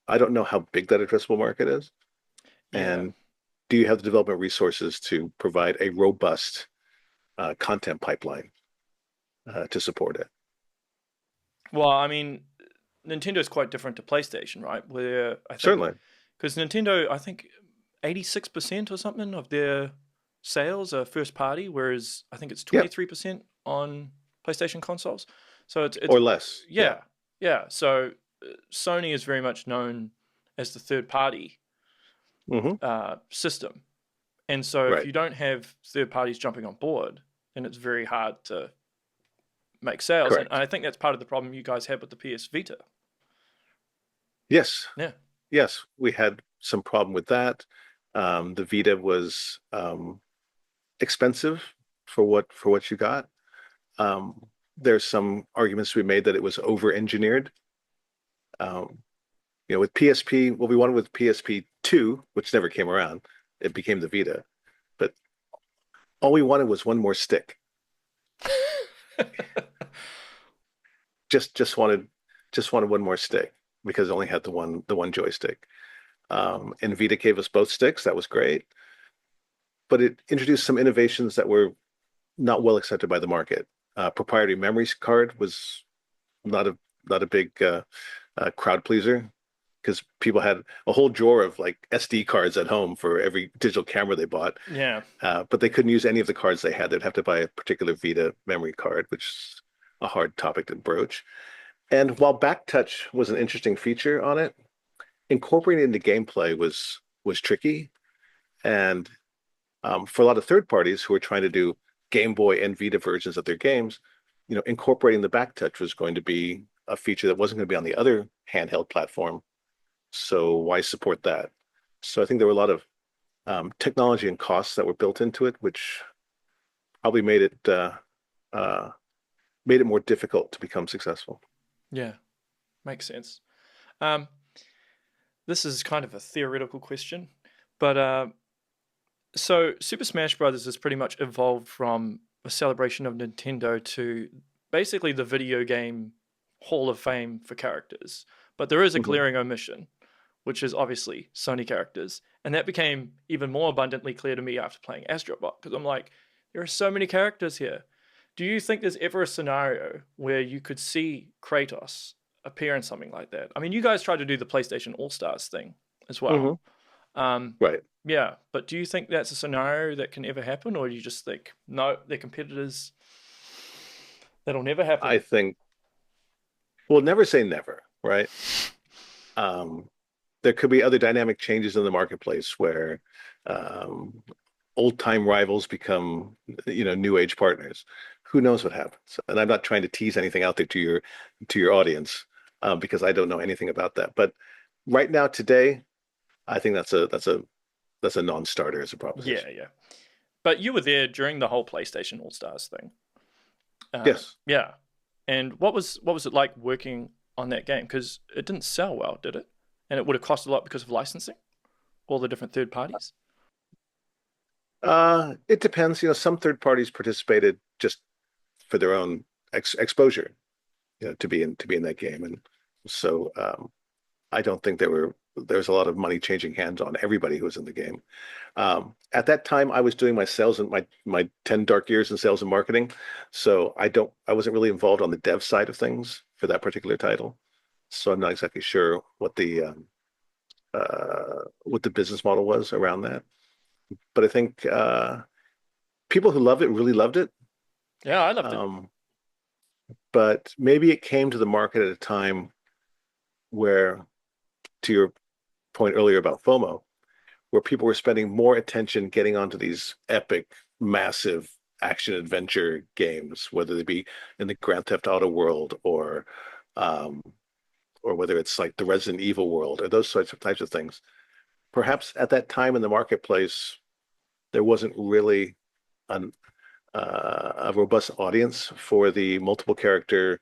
I don't know how big that addressable market is. Yeah. And do you have the development resources to provide a robust content pipeline to support it? Well, I mean, Nintendo's quite different to PlayStation, right? Where I think, Certainly. because Nintendo, I think 86% or something of their sales are first party, whereas I think it's Yep. 23% on PlayStation consoles. So it's Or less. Yeah. yeah, yeah. So Sony is very much known as the third party Hmm. system. And so if Right. you don't have third parties jumping on board, then it's very hard to make sales. And Correct. I think that's part of the problem you guys had with the PS Vita. Yes. Yeah. Yes. We had some problem with that. The Vita was expensive for what you got. There's some arguments to be made that it was over engineered. Um, with PSP, what we wanted with PSP 2, which never came around, it became the Vita. But all we wanted was one more stick. Just just wanted just wanted one more stick because it only had the one joystick. And Vita gave us both sticks. That was great, but it introduced some innovations that were not well accepted by the market. Proprietary memory card was not a not a big crowd pleaser because people had a whole drawer of like SD cards at home for every digital camera they bought, Yeah. but they couldn't use any of the cards they had. They'd have to buy a particular Vita memory card, which is a hard topic to broach. And while Backtouch was an interesting feature on it, incorporating it into gameplay was tricky. And for a lot of third parties who were trying to do Game Boy and Vita versions of their games, incorporating the Backtouch was going to be a feature that wasn't going to be on the other handheld platform. So why support that? So I think there were a lot of technology and costs that were built into it, which probably uh, made it more difficult to become successful. Yeah. Makes sense. Um, this is kind of a theoretical question, but so Super Smash Brothers has pretty much evolved from a celebration of Nintendo to basically the video game Hall of Fame for characters. But there is a Mhm. glaring omission, which is obviously Sony characters. And that became even more abundantly clear to me after playing Astrobot, because I'm like, there are so many characters here. Do you think there's ever a scenario where you could see Kratos appear in something like that? I mean, you guys tried to do the PlayStation All Stars thing as well. Mhm. Um, Right. yeah, but do you think that's a scenario that can ever happen, or do you just think, no, they're competitors, that'll never I happen? think we'll never say never, right? Um, there could be other dynamic changes in the marketplace where um, old time rivals become, new age partners. Who knows what happens? And I'm not trying to tease anything out there to your audience because I don't know anything about that. But right now, today, I think that's a non-starter as a Yeah, proposition. yeah. But you were there during the whole PlayStation All Stars thing. Yes. Yeah. And what was it like working on that game? Because it didn't sell well, did it? And it would have cost a lot because of licensing, all the different third parties. It depends. Some third parties participated just for their own exposure, to be in that game, and so I don't think there's a lot of money changing hands on everybody who was in the game. At that time, I was doing my sales and my 10 dark years in sales and marketing, so I wasn't really involved on the dev side of things for that particular title. So I'm not exactly sure what the business model was around that. But I think People who loved it really loved it. Yeah, I loved it. Um, but maybe it came to the market at a time where, to your point earlier about FOMO, where people were spending more attention getting onto these epic, massive action adventure games, whether they be in the Grand Theft Auto world um, or whether it's like the Resident Evil world or those types of things. Perhaps at that time in the marketplace, there wasn't really an, a robust audience for the multiple character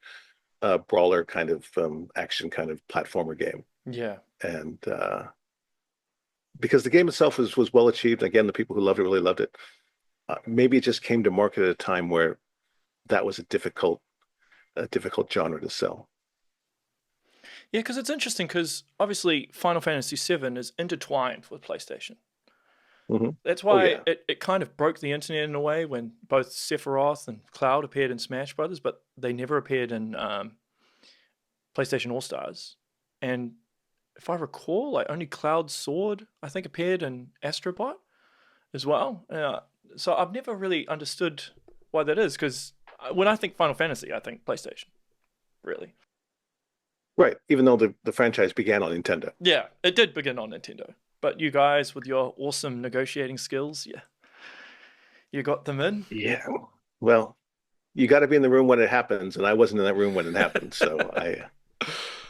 brawler kind of action kind of platformer game. Yeah. And because the game itself was well achieved, again, the people who loved it really loved it. Maybe it just came to market at a time where that was a difficult genre to sell. Yeah, because it's interesting because obviously Final Fantasy VII is intertwined with PlayStation. Mm-hmm. That's Oh why yeah, it kind of broke the internet in a way when both Sephiroth and Cloud appeared in Smash Brothers, but they never appeared in PlayStation All Stars. And if I recall, like only Cloud's sword I think appeared in Astrobot as well. So I've never really understood why that is because when I think Final Fantasy, I think PlayStation. Really. right. Even though the franchise began on Nintendo. Yeah, it did begin on Nintendo. But you guys, with your awesome negotiating skills, yeah, you got them in. Yeah. Well, you got to be in the room when it happens, and I wasn't in that room when it happened, so I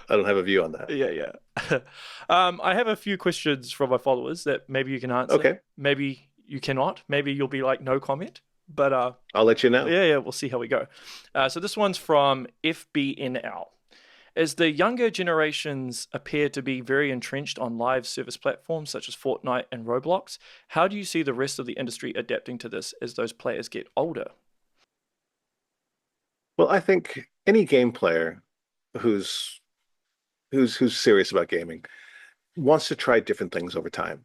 don't have a view on that. Yeah, yeah. I have a few questions from my followers that maybe you can answer. Okay, Maybe you cannot. Maybe you'll be like, no comment. But I'll let you know. yeah, we'll see how we go. So this one's from FBNL. As the younger generations appear to be very entrenched on live service platforms such as Fortnite and Roblox, how do you see the rest of the industry adapting to this as those players get older? Well, I think any game player who's who's serious about gaming wants to try different things over time.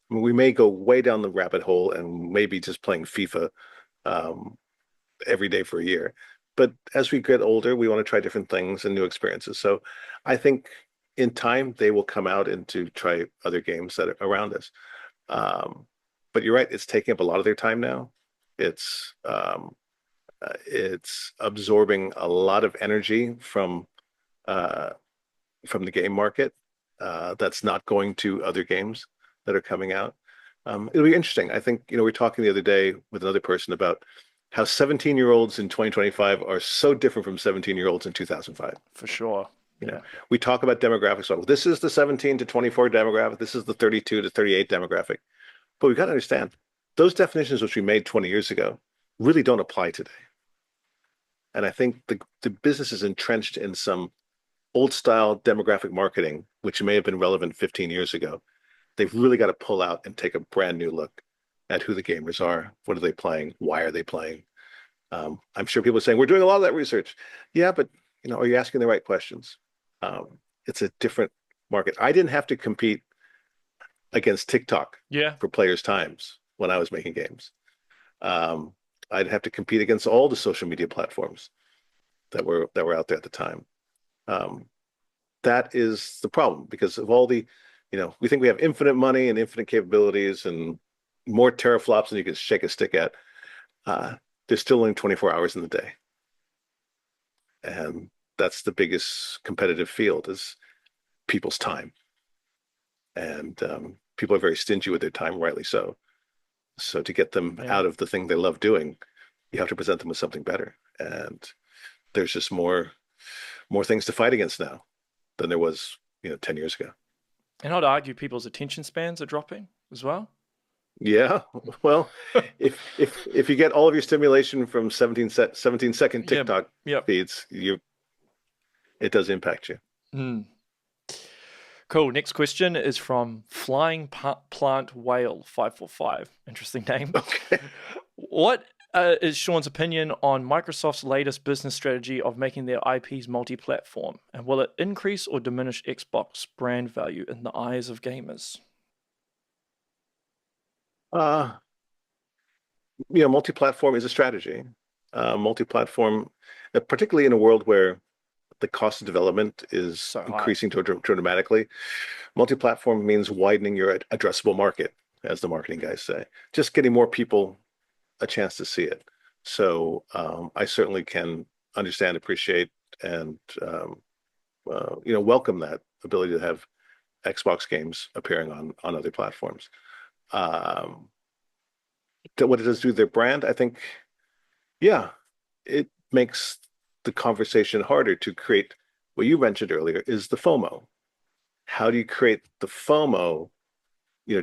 I mean, we may go way down the rabbit hole and maybe just playing FIFA um, every day for a year. But as we get older, we want to try different things and new experiences. So I think in time they will come out and to try other games that are around us. Um, but you're right, it's taking up a lot of their time now. It's it's absorbing a lot of energy uh, from the game market that's not going to other games that are coming out. It'll be interesting. I think, we were talking the other day with another person about how 17-year-olds in 2025 are so different from 17-year-olds in 2005. For sure. You know, Yeah. we talk about demographics. Well, this is the 17 to 24 demographic. This is the 32 to 38 demographic. But we've got to understand those definitions which we made 20 years ago really don't apply today. And I think the business is entrenched in some old style demographic marketing, which may have been relevant 15 years ago. They've really got to pull out and take a brand new look at who the gamers are. What are they playing? Why are they playing? I'm sure people are saying, we're doing a lot of that research. Yeah, but are you asking the right questions? It's a different market. I didn't have to compete against TikTok Yeah. for players' times when I was making games. Um, I'd have to compete against all the social media platforms that were out there at the time. Um, that is the problem because of all the, we think we have infinite money and infinite capabilities and more teraflops than you can shake a stick at. There's still only 24 hours in the day. And that's the biggest competitive field is people's time. And people are very stingy with their time, rightly so. So to get them Yeah. out of the thing they love doing, you have to present them with something better. And there's just more things to fight against now than there was, 10 years ago. And I'd argue people's attention spans are dropping as well. Yeah. Well, if you get all of your stimulation from 17-second Yeah. TikTok Yep. feeds, it does impact you. Hmm. Cool. Next question is from Flying Plant Whale 545. Interesting name. Okay. What is Shawn's opinion on Microsoft's latest business strategy of making their IPs multi-platform? And will it increase or diminish Xbox brand value in the eyes of gamers? Multi-platform is a strategy. Multi-platform, particularly in a world where the cost of development is So high. increasing dramatically. Multi-platform means widening your addressable market, as the marketing guys say. Just getting more people a chance to see it. So I certainly can understand, appreciate, and welcome that ability to have Xbox games appearing on other platforms. Um, what it does do to their brand, I think, yeah, it makes the conversation harder to create. What you mentioned earlier is the FOMO. How do you create the FOMO?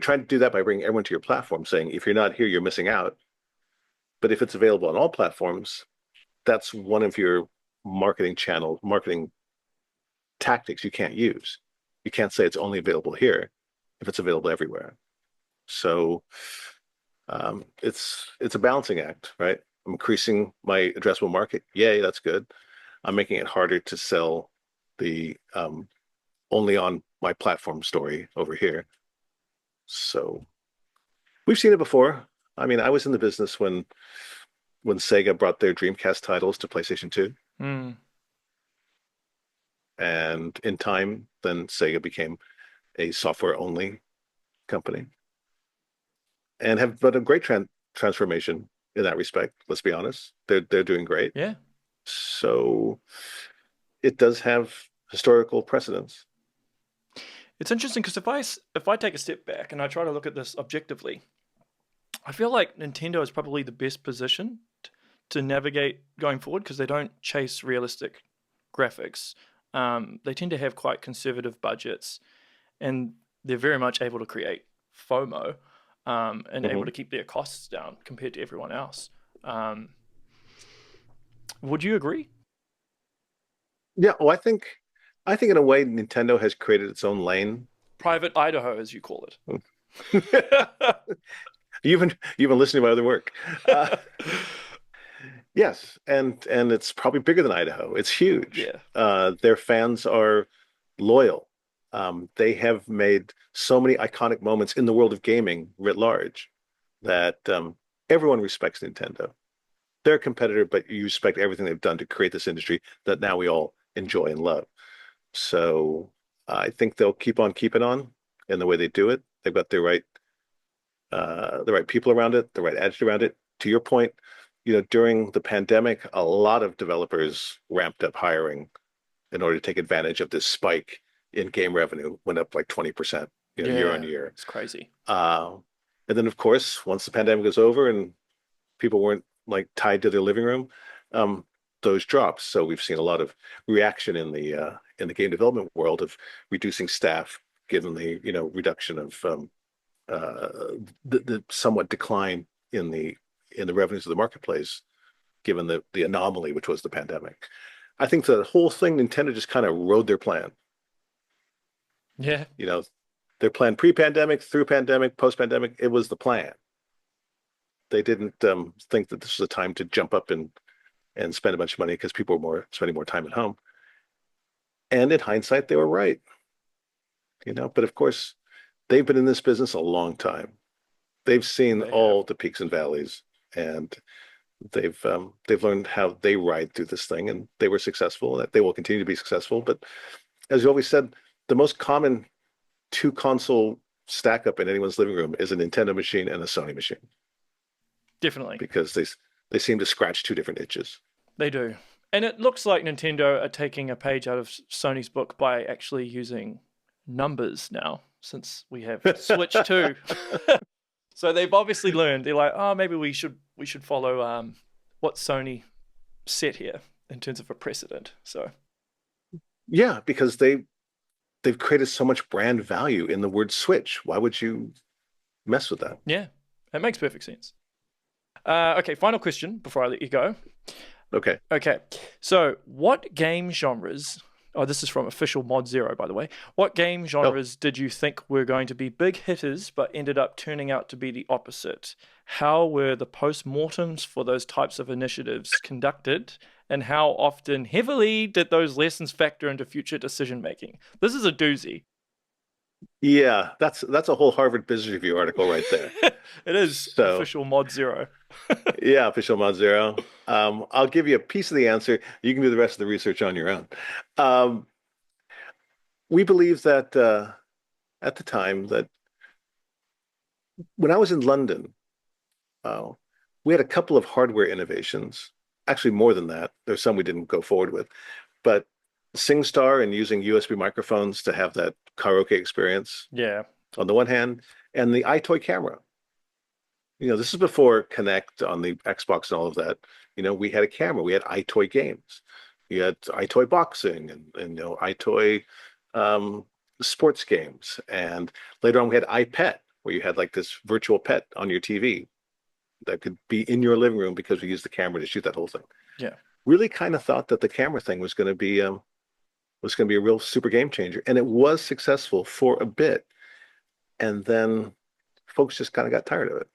Trying to do that by bringing everyone to your platform, saying if you're not here, you're missing out. But if it's available on all platforms, that's one of your marketing tactics you can't use. You can't say it's only available here if it's available everywhere. So it's a balancing act, right? I'm increasing my addressable market. Yay, that's good. I'm making it harder to sell the only on my platform story over here. So we've seen it before. I mean, I was in the business when Sega brought their Dreamcast titles to PlayStation 2. Mm. And in time, then Sega became a software-only company and have but a great transformation in that respect. Let's be honest. They're doing great. Yeah. So it does have historical precedence. It's interesting because if I take a step back and I try to look at this objectively, I feel like Nintendo is probably the best positioned to navigate going forward because they don't chase realistic graphics. They tend to have quite conservative budgets, and they're very much able to create FOMO and able to keep their costs down compared to everyone else. Would you agree? Yeah, well, I think in a way Nintendo has created its own lane. Private Idaho, as you call it. You've been listening to my other work. Yes, and it's probably bigger than Idaho. It's huge. Yeah. Their fans are loyal. They have made so many iconic moments in the world of gaming writ large that everyone respects Nintendo. They're a competitor, but you respect everything they've done to create this industry that now we all enjoy and love. So I think they'll keep on keeping on in the way they do it. They've got the right people around it, the right attitude around it. To your point, during the pandemic, a lot of developers ramped up hiring in order to take advantage of this spike in game revenue, went up like 20%, year on year. It's crazy. And then, of course, once the pandemic was over and people weren't like tied to their living room, those drops. So we've seen a lot of reaction in the game development world of reducing staff, given the reduction of the somewhat decline in the revenues of the marketplace, given the anomaly which was the pandemic. I think the whole thing, Nintendo just kind of rode their plan. Yeah. Their plan pre-pandemic, through pandemic, post-pandemic, it was the plan. They didn't think that this was a time to jump up and spend a bunch of money because people were spending more time at home. And in hindsight, they were right. But of course, they've been in this business a long time. They've seen all the peaks and valleys, and they've learned how they ride through this thing, and they were successful. That they will continue to be successful. But as you always said, the most common two console stack up in anyone's living room is a Nintendo machine and a Sony machine. Definitely. Because they seem to scratch two different itches. They do. And it looks like Nintendo are taking a page out of Sony's book by actually using numbers now, since we have Switch 2. So they've obviously learned. They're like, oh, maybe we should follow what Sony set here in terms of a precedent. So yeah, because they've created so much brand value in the word Switch. Why would you mess with that? Yeah, it makes perfect sense. Okay, final question before I let you go. Okay. So what game genres... Oh, this is from Official Mod Zero, by the way. What game genres did you think were going to be big hitters but ended up turning out to be the opposite? How were the post-mortems for those types of initiatives conducted? And how often heavily did those lessons factor into future decision-making? This is a doozy. Yeah, that's a whole Harvard Business Review article right there. It is Official Mod Zero. Yeah, Official Mod Zero. I'll give you a piece of the answer. You can do the rest of the research on your own. We believe that at the time that when I was in London, we had a couple of hardware innovations. Actually, more than that. There's some we didn't go forward with, but SingStar and using USB microphones to have that karaoke experience Yeah. on the one hand, and the iToy camera. This is before Connect on the Xbox and all of that. We had a camera, we had iToy games, we had iToy boxing and iToy sports games. And later on, we had iPet, where you had like this virtual pet on your TV that could be in your living room because we used the camera to shoot that whole thing. Yeah. Really kind of thought that the camera thing was going to be a real super game changer, and it was successful for a bit, and then folks just kind of got tired of it,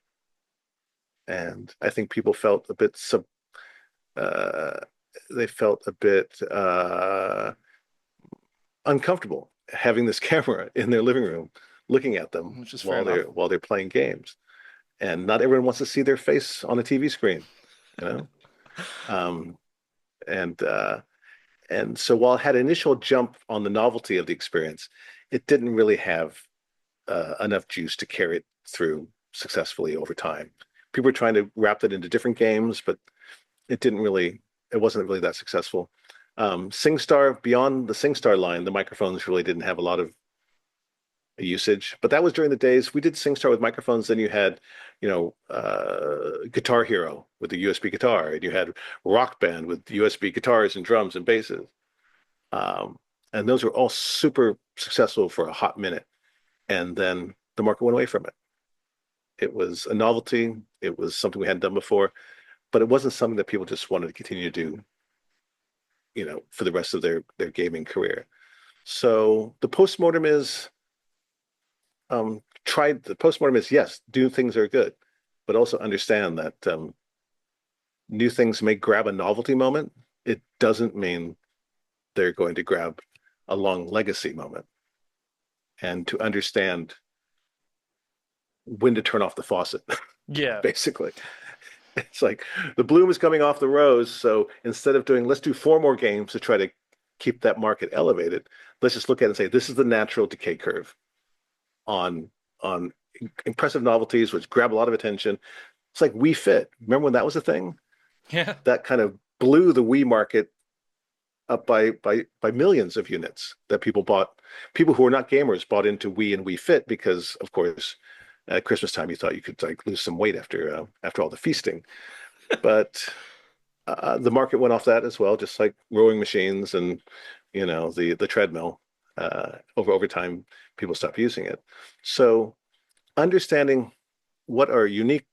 and I think people felt a bit uh, they felt a bit uncomfortable having this camera in their living room, looking at them Which is fair while enough. they're playing games, and not everyone wants to see their face on a TV screen, you know. Um, and so while it had an initial jump on the novelty of the experience, it didn't really have enough juice to carry it through successfully over time. People were trying to wrap that into different games, but it wasn't really that successful. SingStar, beyond the SingStar line, the microphones really didn't have a lot of usage, but that was during the days we did SingStar with microphones. Then you had, Guitar Hero with the USB guitar, and you had Rock Band with USB guitars and drums and basses. Um, and those were all super successful for a hot minute. And then the market went away from it. It was a novelty. It was something we hadn't done before, but it wasn't something that people just wanted to continue to do, for the rest of their gaming career. So the postmortem is, yes, new things are good, but also understand that new things may grab a novelty moment. It doesn't mean they're going to grab a long legacy moment. And to understand when to turn off the faucet, Yeah. basically. It's like the bloom is coming off the rose. So instead of let's do four more games to try to keep that market elevated, let's just look at it and say, this is the natural decay curve on impressive novelties, which grab a lot of attention. It's like Wii Fit. Remember when that was a thing? Yeah. That kind of blew the Wii market up by millions of units that people bought. People who were not gamers bought into Wii and Wii Fit because, of course, at Christmas time you thought you could like lose some weight after all the feasting. But the market went off that as well, just like rowing machines and the treadmill. Over time, people stopped using it. So understanding what are unique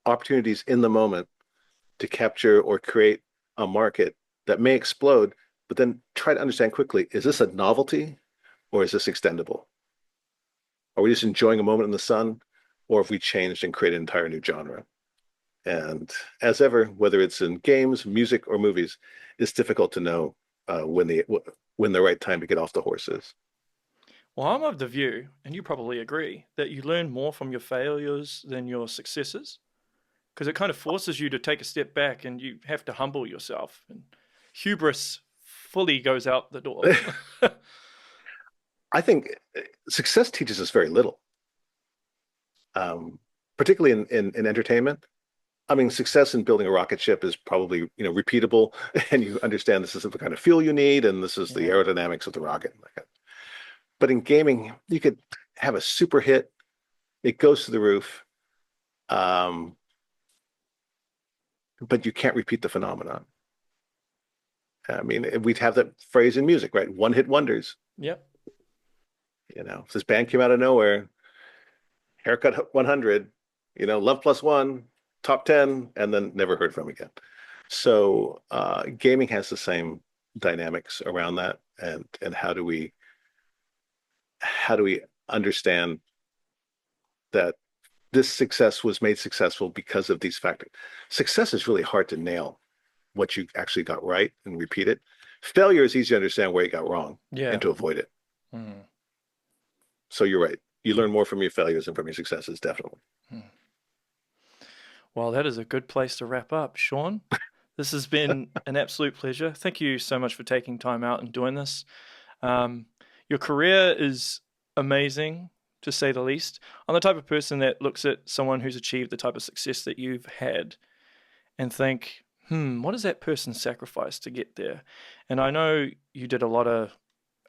opportunities in the moment to capture or create a market that may explode, but then try to understand quickly, is this a novelty or is this extendable? Are we just enjoying a moment in the sun, or have we changed and created an entire new genre? And as ever, whether it's in games, music, or movies, it's difficult to know when the right time to get off the horse is. Well, I'm of the view, and you probably agree, that you learn more from your failures than your successes, because it kind of forces you to take a step back and you have to humble yourself. And hubris fully goes out the door. I think success teaches us very little, particularly in entertainment. I mean, success in building a rocket ship is probably, repeatable, and you understand this is the kind of fuel you need, and this is the Yeah. aerodynamics of the rocket. But in gaming, you could have a super hit, it goes to the roof, but you can't repeat the phenomenon. I mean, we'd have that phrase in music, right? One hit wonders. Yep. If this band came out of nowhere, Haircut 100, Love Plus One, top 10, and then never heard from again. So gaming has the same dynamics around that, and how do we understand that this success was made successful because of these factors? Success is really hard to nail what you actually got right and repeat it. Failure is easy to understand where you got wrong Yeah. and to avoid it. Mm. So you're right. You learn more from your failures than from your successes, definitely. Mm. Well, that is a good place to wrap up, Shawn. This has been an absolute pleasure. Thank you so much for taking time out and doing this. Your career is amazing. to say the least. I'm the type of person that looks at someone who's achieved the type of success that you've had and think, what does that person sacrifice to get there? And I know you did a lot of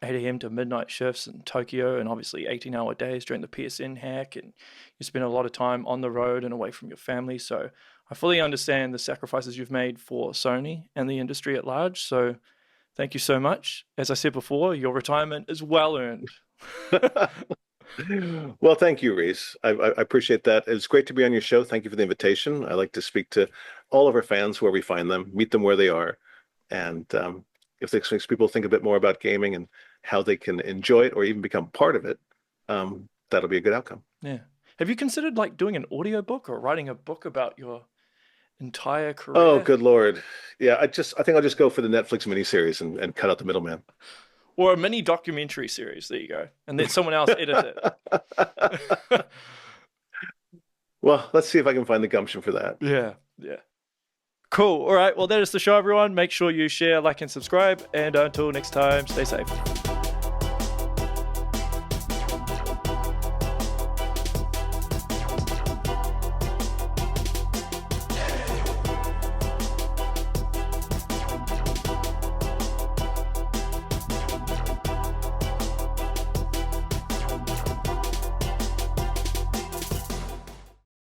8 a.m. to midnight shifts in Tokyo, and obviously 18-hour days during the PSN hack, and you spent a lot of time on the road and away from your family. So I fully understand the sacrifices you've made for Sony and the industry at large. So thank you so much. As I said before, your retirement is well earned. Well, thank you, Reese. I appreciate that. It's great to be on your show. Thank you for the invitation. I like to speak to all of our fans where we find them, meet them where they are, and if this makes people think a bit more about gaming and how they can enjoy it or even become part of it, that'll be a good outcome. Yeah. Have you considered like doing an audiobook or writing a book about your entire career? Oh, good Lord. Yeah, I think I'll just go for the Netflix miniseries and cut out the middleman. Or a mini documentary series. There you go. And then someone else edit it. Well, let's see if I can find the gumption for that. Yeah. Cool. All right. Well, that is the show, everyone. Make sure you share, like, and subscribe. And until next time, stay safe.